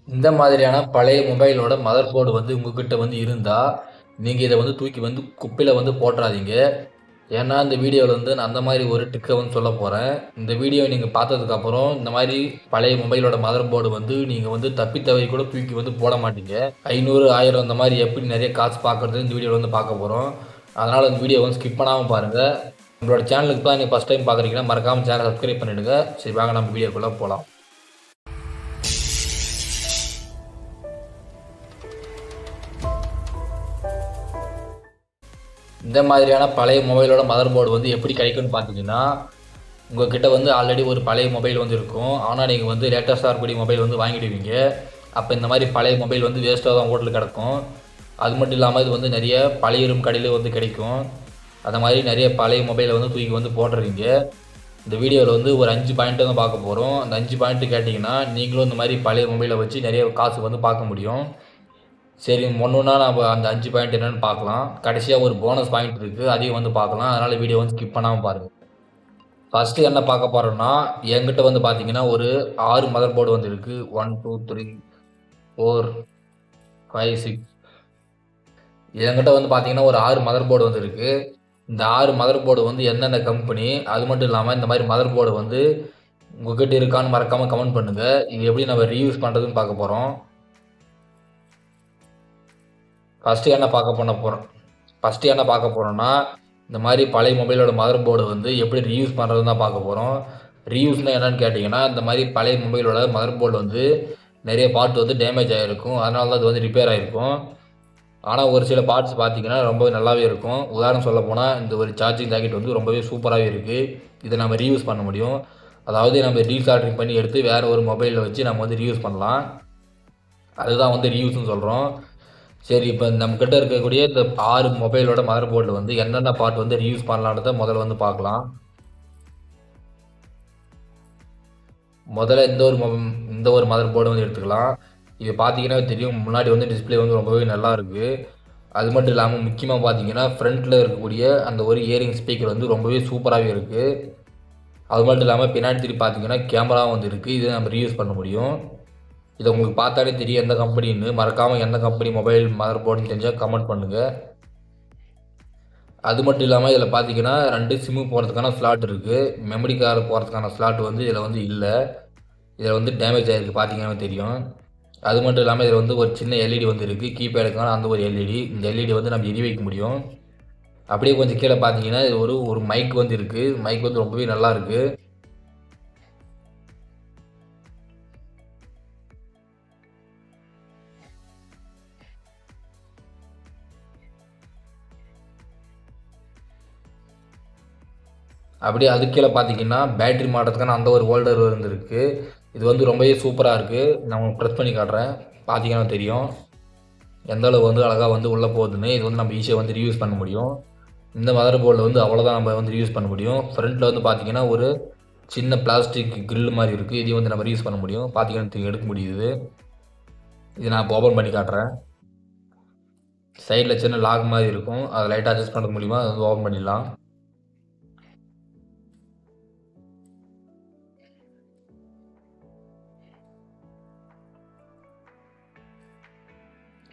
இந்த மாதிரியான பழைய மொபைலோட மதர் போர்டு வந்து உங்ககிட்ட வந்து இருந்தா, நீங்க இத வந்து தூக்கி வந்து குப்பையில வந்து போட்றாதீங்க. ஏன்னா, இந்த வீடியோல வந்து நான் அந்த மாரி ஒரு ட்ரிக்க வந்து சொல்லப் போறேன். இந்த வீடியோ நீங்க பார்த்ததுக்கப்புறம், இந்த மாரி பழைய மொபைலோட மதர் போர்டு வந்து நீங்க வந்து தப்பித்தவறி கூட தூக்கி வந்து போட மாட்டீங்க. 500, 1000 இந்த மாரி எப்படி நெறைய காசு பார்க்கறது இந்த வீடியோல வந்து பார்க்க போறோம். அதனால இந்த வீடியோ வந்து ஸ்கிப் பண்ணாம பாருங்க. நம்மளோட சேனலுக்கு இப்ப தான் நீங்க ஃபர்ஸ்ட் டைம் பார்க்குறீங்கன்னா, மறக்காம சேனல சப்ஸ்கிரைப் பண்ணிடுங்க. சரி வாங்க நம்ம வீடியோக்குள்ள போலாம். இந்த மாதிரியான பழைய மொபைலோட மதர் போர்டு வந்து எப்படி கிடைக்கும்னு பார்த்தீங்கன்னா, உங்ககிட்ட வந்து ஆல்ரெடி ஒரு பழைய மொபைல் வந்து இருக்கும். ஆனா, நீங்க வந்து லேட்டஸ்ட்டா இருக்கக்கூடிய மொபைல் வந்து வாங்கிடுவீங்க. அப்ப இந்த மாரி பழைய மொபைல் வந்து வேஸ்ட்டா தான் ரோட்ல கெடக்கும். அது மட்டும் இல்லாம இது வந்து நெறைய பழையரும் கடையில வந்து கிடைக்கும். அந்த மாரி நெறைய பழைய மொபைல வந்து தூக்கி வந்து போட்டுறீங்க. இந்த வீடியோல வந்து ஒரு 5 பாயிண்ட் தான் பார்க்க போறோம். அந்த 5 பாயிண்ட் கேட்டீங்கன்னா, நீங்களும் இந்த மாரி பழைய மொபைல வச்சு நெறைய காசு வந்து பார்க்க முடியும். சரி ஒண்ணொண்ணா நம்ம அந்த 5 பாயிண்ட் என்னன்னு பார்க்கலாம். கடைசியா ஒரு போனஸ் பாயிண்ட் இருக்கு. அதையும் வந்து பார்க்கலாம். அதனால வீடியோ வந்து ஸ்கிப் பண்ணாம பாருங்க. ஃபர்ஸ்ட்டு என்ன பார்க்க போறோம்னா, என்கிட்ட வந்து பார்த்தீங்கன்னா, ஒரு 6 மதர் போர்டு வந்து இருக்கு. 1, 2, 3, 4, 5, 6 என்கிட்ட வந்து பார்த்தீங்கன்னா, ஒரு 6 மதர் போர்டு வந்து இருக்கு. இந்த 6 மதர் போர்டு வந்து எந்தெந்த கம்பெனி, அது மட்டும் இல்லாம இந்த மாரி மதர் போர்டு வந்து உங்ககிட்ட இருக்கான்னு மறக்காம கமெண்ட் பண்ணுங்க. இது எப்படி நம்ம ரீயூஸ் பண்றதுன்னு பார்க்க போறோம். ஃபர்ஸ்ட்டு என்ன பார்க்க பண்ண போறோம் ஃபர்ஸ்ட்டு என்ன பார்க்க போறோம்னா, இந்த மாரி பழைய மொபைலோட மதர் போர்டு வந்து எப்படி ரீயூஸ் பண்றதுன்னு தான் பார்க்க போறோம். ரீயூஸ்னா என்னன்னு கேட்டீங்கன்னா, இந்த மாரி பழைய மொபைலோட மதர் போர்டு வந்து நெறைய பார்ட் வந்து டேமேஜ் ஆயிருக்கும். அதனால தான் அது வந்து ரிப்பேர் ஆயிருக்கும். ஆனா, ஒரு சில பார்ட்ஸ் பார்த்தீங்கன்னா, ரொம்பவே நல்லாவே இருக்கும். உதாரணம் சொல்லப்போனா, இந்த ஒரு சார்ஜிங் ஜாக்கெட் வந்து ரொம்பவே சூப்பராவே இருக்கு. இத நம்ம ரீயூஸ் பண்ண முடியும். அதாவது நம்ம ரீசால்டரிங் பண்ணி எடுத்து வேற ஒரு மொபைல்ல வச்சு நம்ம வந்து ரீயூஸ் பண்ணலாம். அதுதான் வந்து ரீயூஸ்ன்னு சொல்றோம். சரி, இப்ப நம்மகிட்ட இருக்கக்கூடிய இந்த 6 மொபைலோட மதர் போர்டுல வந்து என்னென்ன பார்ட் வந்து ரீயூஸ் பண்ணலான்றத முதல்ல வந்து பார்க்கலாம். முதல்ல இந்த ஒரு மதர் போர்டு வந்து எடுத்துக்கலாம். இது பார்த்தீங்கன்னா தெரியும், முன்னாடி வந்து டிஸ்ப்ளே வந்து ரொம்பவே நல்லா இருக்கு. அது மட்டும் இல்லாம முக்கியமா பார்த்தீங்கன்னா, ஃப்ரண்ட்ல இருக்கக்கூடிய அந்த ஒரு இயரிங் ஸ்பீக்கர் வந்து ரொம்பவே சூப்பராவே இருக்கு. அது மட்டும் இல்லாம பின்னாடி திருப்பி பார்த்தீங்கன்னா, கேமராவும் வந்து இருக்கு. இத நம்ம ரீயூஸ் பண்ண முடியும். இத உங்களுக்கு பார்த்தாலே தெரியும் எந்த கம்பெனின்னு. மறக்காம எந்த கம்பெனி மொபைல் மதர் போர்டுன்னு தெரிஞ்சா கமெண்ட் பண்ணுங்க. அது மட்டும் இல்லாம இதில பார்த்தீங்கன்னா, 2 சிம்மு போடுறதுக்கான ஸ்லாட் இருக்கு. மெமரி கார்டு போடுறதுக்கான ஸ்லாட் வந்து இதில வந்து இல்ல. இதில வந்து டேமேஜ் ஆயிருக்கு பார்த்தீங்கன்னா தெரியும். அது மட்டும் இல்லாம இதில வந்து ஒரு சின்ன எல்இடி வந்து இருக்கு. கீபேடுக்கான அந்த ஒரு எல்இடி. இந்த எல்இடி வந்து நம்ம எரிய வைக்க முடியும். அப்படியே கொஞ்சம் கீழ பார்த்தீங்கன்னா, இது ஒரு மைக் வந்து இருக்கு. மைக் வந்து ரொம்பவே நல்லா இருக்கு. அப்படியே அதுக்கு கீழ பார்த்தீங்கன்னா, பேட்டரி மாட்டுறதுக்கான அந்த ஒரு ஹோல்டர் வந்து இருக்கு. இது வந்து ரொம்பவே சூப்பரா இருக்கு. நான் உங்களுக்கு பிரஸ் பண்ணி காட்டுறேன். பார்த்தீங்கன்னா தெரியும். எந்த அளவு வந்து அழகா வந்து உள்ள போகுதுன்னு. இது வந்து நம்ம ஈஸியா வந்து ரீயூஸ் பண்ண முடியும். இந்த மதர் போர்டுல வந்து அவ்வளோதான் நம்ம வந்து ரீயூஸ் பண்ண முடியும். ஃப்ரண்ட்ல வந்து பார்த்தீங்கன்னா, ஒரு சின்ன பிளாஸ்டிக் கிரில் மாரி இருக்கு. இதையும் வந்து நம்ம ரீயூஸ் பண்ண முடியும். பார்த்தீங்கன்னா தெரியும் எடுக்க முடியுது. இத நான் இப்ப ஓப்பன் பண்ணி காட்டுறேன். சைடுல சின்ன லாக் மாரி இருக்கும். அத லைட்டா அட்ஜஸ்ட் பண்றது மூலியமா அத வந்து ஓப்பன் பண்ணிடலாம்.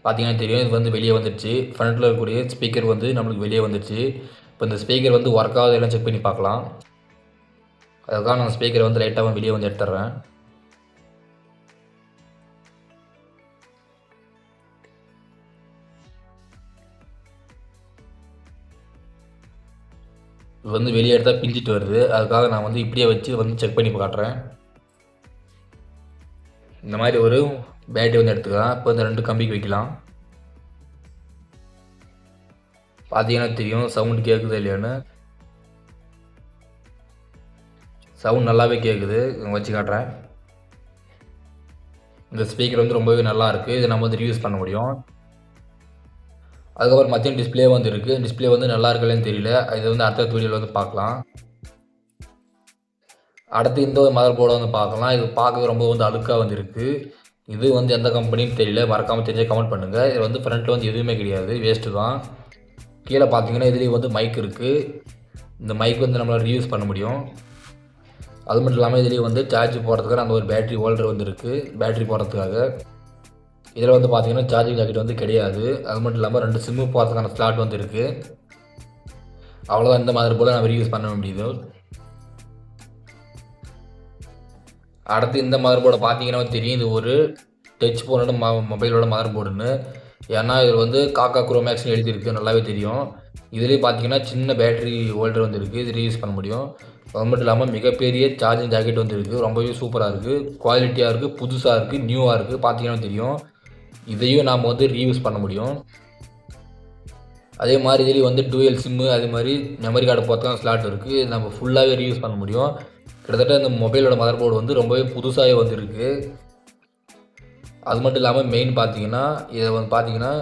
பார்த்தீங்கன்னா தெரியும். இது வந்து வெளிய வந்துருச்சு. ஃப்ரண்ட்ல இருக்கக்கூடிய ஸ்பீக்கர் வந்து நம்மளுக்கு வெளிய வந்துருச்சு. இப்ப இந்த ஸ்பீக்கர் வந்து ஒர்க் ஆகுதா இல்லையான்னு செக் பண்ணி பார்க்கலாம். அதுக்காக நான் ஸ்பீக்கர வந்து லைட்டா வெளிய வந்து எடுத்துடுறேன். இது வந்து வெளிய எடுத்தா பிஞ்சிட்டு வருது. அதுக்காக நான் வந்து இப்படியே வச்சு வந்து செக் பண்ணி காட்டுறேன். இந்த மாரி ஒரு பேட்டரி வந்து எடுத்துக்கலாம். இப்ப இந்த 2 கம்பிக்கு வைக்கலாம். பார்த்தீங்கன்னா தெரியும் சவுண்ட் கேட்குதா இல்லையான்னு. சவுண்ட் நல்லாவே கேட்குது. வச்சு காட்டுறேன். இந்த ஸ்பீக்கர் வந்து ரொம்பவே நல்லா இருக்கு. இத நம்ம வந்து ரீயூஸ் பண்ண முடியும். அதுக்கப்புறம் மத்தியம் டிஸ்ப்ளே வந்து இருக்கு. டிஸ்ப்ளே வந்து நல்லா இருக்கா இல்லையான்னு தெரியல. இத வந்து அடுத்த வீடியோல வந்து பார்க்கலாம். அடுத்து இந்த ஒரு மதர் போர்ட வந்து பார்க்கலாம். இது பார்க்கவே ரொம்ப வந்து அழுக்கா வந்து இருக்கு. இது வந்து எந்த கம்பெனின்னு தெரியல. மறக்காம தெரிஞ்சா கமெண்ட் பண்ணுங்க. இதுல வந்து ஃப்ரண்ட்ல வந்து எதுவுமே கிடையாது. வேஸ்ட் தான். கீழ பார்த்தீங்கன்னா, இதுலயும் வந்து மைக் இருக்கு. இந்த மைக் வந்து நம்மளால ரீயூஸ் பண்ண முடியும். அது மட்டும் இல்லாம இதுலயும் வந்து சார்ஜ் போடுறதுக்கான அந்த ஒரு பேட்டரி ஹோல்டர் வந்து இருக்கு. பேட்டரி போடுறதுக்காக. இதில் வந்து பார்த்தீங்கன்னா சார்ஜிங் ஜாக்கெட் வந்து கிடையாது. அது மட்டும் இல்லாமல் 2 சிம்மு போகிறதுக்கான ஸ்லாட் வந்து இருக்குது. அவ்வளோதான், இந்த மதர் போர்டை நம்ம ரீயூஸ் பண்ண முடியுது. அடுத்து இந்த மதர் போர்டை பார்த்தீங்கன்னா தெரியும், இது ஒரு டச் போனோட மொபைலோட மதர் போர்டுன்னு. ஏன்னா இதில் வந்து காக்கா குரோமேக்ஸ்னு எழுதியிருக்கு, நல்லாவே தெரியும். இதுலேயே பார்த்தீங்கன்னா சின்ன பேட்டரி ஹோல்டர் வந்து இருக்குது, இது ரீயூஸ் பண்ண முடியும். அது மட்டும் இல்லாமல் மிகப்பெரிய சார்ஜிங் ஜாக்கெட் வந்து இருக்குது, ரொம்பவே சூப்பராக இருக்குது, குவாலிட்டியாக இருக்குது, புதுசாக இருக்குது, நியூவாக இருக்குது, பார்த்தீங்கன்னா தெரியும். இதையும் நாம் வந்து ரீயூஸ் பண்ண முடியும். அதே மாதிரி இதுலேயும் வந்து டூயல் சிம்மு, அதே மாதிரி மெமரி கார்டு போகிறதுக்கான ஸ்லாட் இருக்குது, நம்ம ஃபுல்லாகவே ரீயூஸ் பண்ண முடியும். கிட்டத்தட்ட இந்த மொபைலோட மதர் போர்டு வந்து ரொம்பவே புதுசாகவே வந்துருக்கு. அது மட்டும் இல்லாமல் மெயின் பார்த்தீங்கன்னா இதை வந்து பார்த்தீங்கன்னா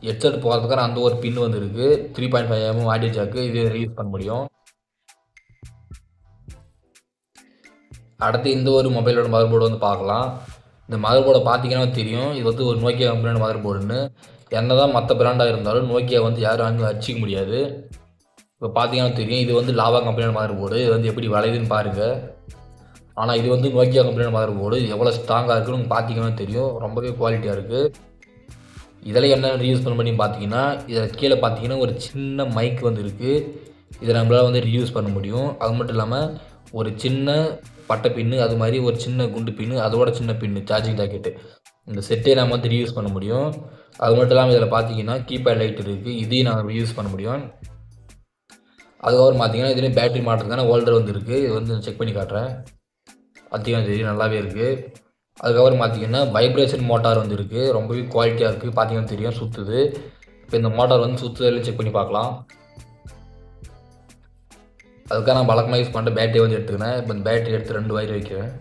ஹெட்செட் போகிறதுக்கான அந்த ஒரு பின் வந்து இருக்குது, 3.5mm ஆடியோ ஜாக்கு, இதை ரீயூஸ் பண்ண முடியும். அடுத்து இந்த ஒரு மொபைலோட மதர் போர்டு வந்து பார்க்கலாம். இந்த மதர் போர்டை பார்த்தீங்கன்னா தெரியும், இது வந்து ஒரு நோக்கியா கம்பெனியோட மதர் போர்டுன்னு. என்ன தான் மற்ற பிராண்டாக இருந்தாலும் நோக்கியா வந்து யாரும் அங்கே அடிச்சிக்க முடியாது. இப்போ பார்த்தீங்கன்னா தெரியும், இது வந்து லாவா கம்பெனியோட மதர் போர்டு, இது வந்து எப்படி வளையுதுன்னு பாருங்கள். ஆனால் இது வந்து நோக்கியா கம்பெனியோட மதர் போர்டு, எவ்வளோ ஸ்ட்ராங்காக இருக்குன்னு பார்த்தீங்கன்னா தெரியும், ரொம்பவே குவாலிட்டியாக இருக்குது. இதில் என்ன ரீயூஸ் பண்ணி பார்த்தீங்கன்னா, இதில் கீழே பார்த்தீங்கன்னா ஒரு சின்ன மைக் வந்து இருக்குது, இதை நம்மளால் வந்து ரீயூஸ் பண்ண முடியும். அது மட்டும் இல்லாமல் ஒரு சின்ன பட்டை பின்னு, அது மாதிரி ஒரு சின்ன குண்டு பின்னு, அதோட சின்ன பின்னு சார்ஜிங் ஜாக்கெட்டு, இந்த செட்டே நம்ம வந்து ரீயூஸ் பண்ண முடியும். அது மட்டும் இல்லாமல் இதில் பார்த்தீங்கன்னா கீபேட் லைட் இருக்குது, இதையும் நாங்கள் யூஸ் பண்ண முடியும். அதுக்கப்புறம் பார்த்தீங்கன்னா இதுலேயும் பேட்டரி மாட்டுறதுக்கான ஹோல்டர் வந்து இருக்குது, இது வந்து செக் பண்ணி காட்டுறேன், பார்த்தீங்கன்னா தெரியும், நல்லாவே இருக்குது. அதுக்கப்புறம் பார்த்தீங்கன்னா வைப்ரேஷன் மோட்டார் வந்து இருக்குது, ரொம்பவே குவாலிட்டியாக இருக்குது, பார்த்தீங்கன்னா தெரியும், சுற்றுது. இப்போ இந்த மோட்டார் வந்து சுற்றுதலையும் செக் பண்ணி பார்க்கலாம். அதுக்காக நான் வழக்கமாக யூஸ் பண்ணுற பேட்டரி வந்து எடுத்துக்கினேன். இப்போ இந்த பேட்டரி எடுத்து 2 வயர் வைக்கிறேன்,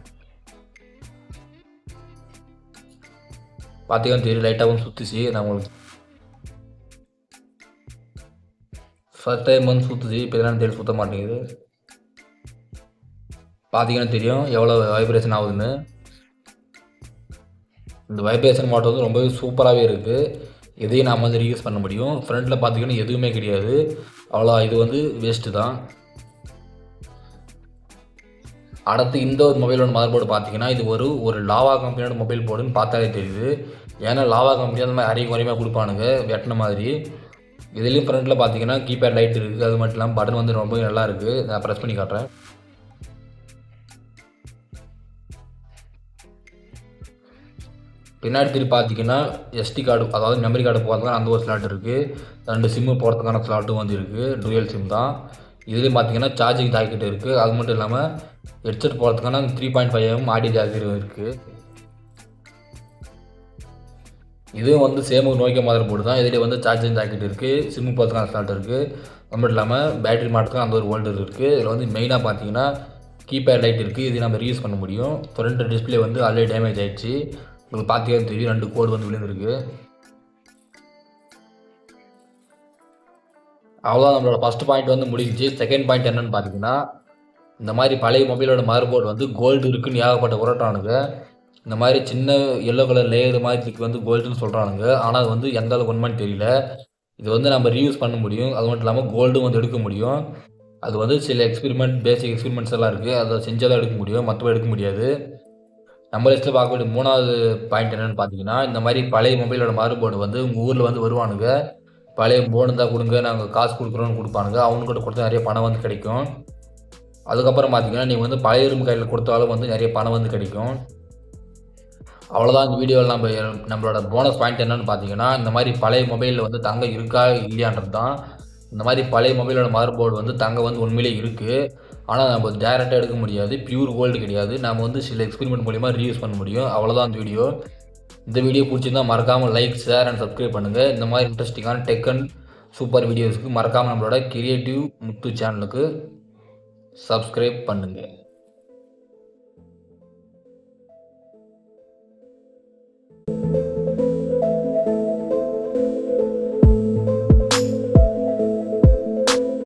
பார்த்தீங்கன்னா தெரியும், லைட்டாக வந்து சுற்றுச்சு. நான் உங்களுக்கு ஃபர்ஸ்ட் டைம் வந்து சுற்றுச்சு, இப்போ என்னன்னு தெரியும், சுற்ற மாட்டேங்குது. பார்த்தீங்கன்னா தெரியும் எவ்வளோ வைப்ரேஷன் ஆகுதுன்னு. இந்த வைப்ரேஷன் மோட்டார் வந்து ரொம்பவே சூப்பராகவே இருக்குது, இதையும் நாம் வந்து ரீயூஸ் பண்ண முடியும். ஃப்ரண்ட்டில் பார்த்தீங்கன்னா எதுவுமே கிடையாது, அவ்வளோ, இது வந்து வேஸ்ட்டு தான். அடுத்து இந்த ஒரு மொபைலோட மதர் போர்டு பார்த்தீங்கன்னா இது ஒரு லாவா கம்பெனியோட மொபைல் போர்டுன்னு பார்த்தாலே தெரியுது. ஏன்னா லாவா கம்பெனி அந்த மாதிரி அரையும் குறையுமா கொடுப்பானுங்க வெட்டின மாதிரி. இதுலேயும் ஃப்ரண்ட்டில் பார்த்தீங்கன்னா கீபேட் லைட் இருக்குது, அது மட்டும் இல்லாமல் பட்டன் வந்து ரொம்ப நல்லா இருக்குது. நான் ப்ரெஸ் பண்ணி காட்டுறேன். பின்னாடி திருப்பி பார்த்தீங்கன்னா எஸ்டி கார்டு, அதாவது மெமரி கார்டு போகிறதுக்கான அந்த ஒரு ஸ்லாட் இருக்குது, 2 சிம்மு போகிறதுக்கான ஸ்லாட்டும் வந்து இருக்குது, டூயல் சிம் தான். இதுலேயும் பார்த்தீங்கன்னா சார்ஜிங் ஜாக்கெட் இருக்குது, அது மட்டும் இல்லாமல் ஹெட்செட் போகிறதுக்கான 3.5mm ஆடியோ ஜாக்கெட் இருக்குது. இதுவும் வந்து சேம் நோக்கியா மதர் போர்டு தான், இதில் வந்து சார்ஜிங் ஜாக்கெட் இருக்குது, சிம்மு போகிறதுக்கான ஸ்லாட் இருக்குது, அது மட்டும் இல்லாமல் பேட்டரி மாட்டுறதுக்கு அந்த ஒரு ஹோல்டர் இருக்குது. இதில் வந்து மெயினாக பார்த்தீங்கன்னா கீபேட் லைட் இருக்குது, இது நம்ம ரீயூஸ் பண்ண முடியும். ஃப்ரண்ட் டிஸ்பிளே வந்து ஆல்ரெடி டேமேஜ் ஆகிடுச்சு, உங்களுக்கு பார்த்தீங்கன்னா தெரியும், 2 கோடு வந்து விழுந்துருக்கு. அவ்வளோதான், நம்மளோட ஃபஸ்ட் பாயிண்ட் வந்து முடிஞ்சிச்சு. செகண்ட் பாயிண்ட் என்னென்னு பார்த்தீங்கன்னா, இந்த மாதிரி பழைய மொபைலோட மதர் போர்டு வந்து கோல்டு இருக்குன்னு ஏகப்பட்ட உரட்டானுங்க. இந்த மாதிரி சின்ன எல்லோ கலர் லேயர் மாதிரி வந்து கோல்டுன்னு சொல்கிறானுங்க, ஆனால் அது வந்து எந்த அளவுக்கு உண்மைன்னு தெரியல. இது வந்து நம்ம ரீயூஸ் பண்ண முடியும், அது மட்டும் இல்லாமல் கோல்டும் வந்து எடுக்க முடியும். அது வந்து சில எக்ஸ்பெரிமெண்ட், பேசிக் எக்ஸ்பெரிமெண்ட்ஸ் எல்லாம் இருக்குது, அதை செஞ்சால் எடுக்க முடியும், மற்றபடி எடுக்க முடியாது. நம்ம லிஸ்ட்டில் பார்க்கக்கூடிய 3வது பாயிண்ட் என்னென்னு பார்த்தீங்கன்னா, இந்த மாதிரி பழைய மொபைலோட மதர் போர்டு வந்து உங்கள் ஊரில் வந்து வருவானுங்க, பழைய போர்டு இருந்தால் கொடுங்க, நாங்கள் காசு கொடுக்குறோன்னு கொடுப்பானுங்க, அவனுக்கிட்ட கொடுத்தா நிறைய பணம் வந்து கிடைக்கும். அதுக்கப்புறம் பார்த்தீங்கன்னா நீங்கள் வந்து பழைய இரும்பு கையில் கொடுத்தாலும் வந்து நிறைய பணம் வந்து கிடைக்கும். அவ்வளோதான், இந்த வீடியோவில் நம்மளோட போனஸ் பாயிண்ட் என்னென்னு பார்த்தீங்கன்னா, இந்த மாதிரி பழைய மொபைலில் வந்து தங்கம் இருக்கா இல்லையான்றது தான். இந்த மாதிரி பழைய மொபைலோட மதர் போர்டு வந்து தங்கம் வந்து உண்மையிலே இருக்குது, ஆனால் நம்ம டேரெக்டாக எடுக்க முடியாது, பியூர் கோல்டு கிடையாது, நம்ம வந்து சில எக்ஸ்பெரிமெண்ட் மூலிமா ரீயூஸ் பண்ண முடியும். அவ்வளோதான் இந்த வீடியோ. இந்த வீடியோ பிடிச்சிருந்தா மறக்காமல் லைக், ஷேர் அண்ட் சப்ஸ்கிரைப் பண்ணுங்கள். இந்த மாதிரி இன்ட்ரெஸ்டிங்கான டெக் அண்ட் சூப்பர் வீடியோஸ்க்கு மறக்காமல் நம்மளோட கிரியேட்டிவ் முத்து சேனலுக்கு சப்ஸ்கிரைப் பண்ணுங்கள்.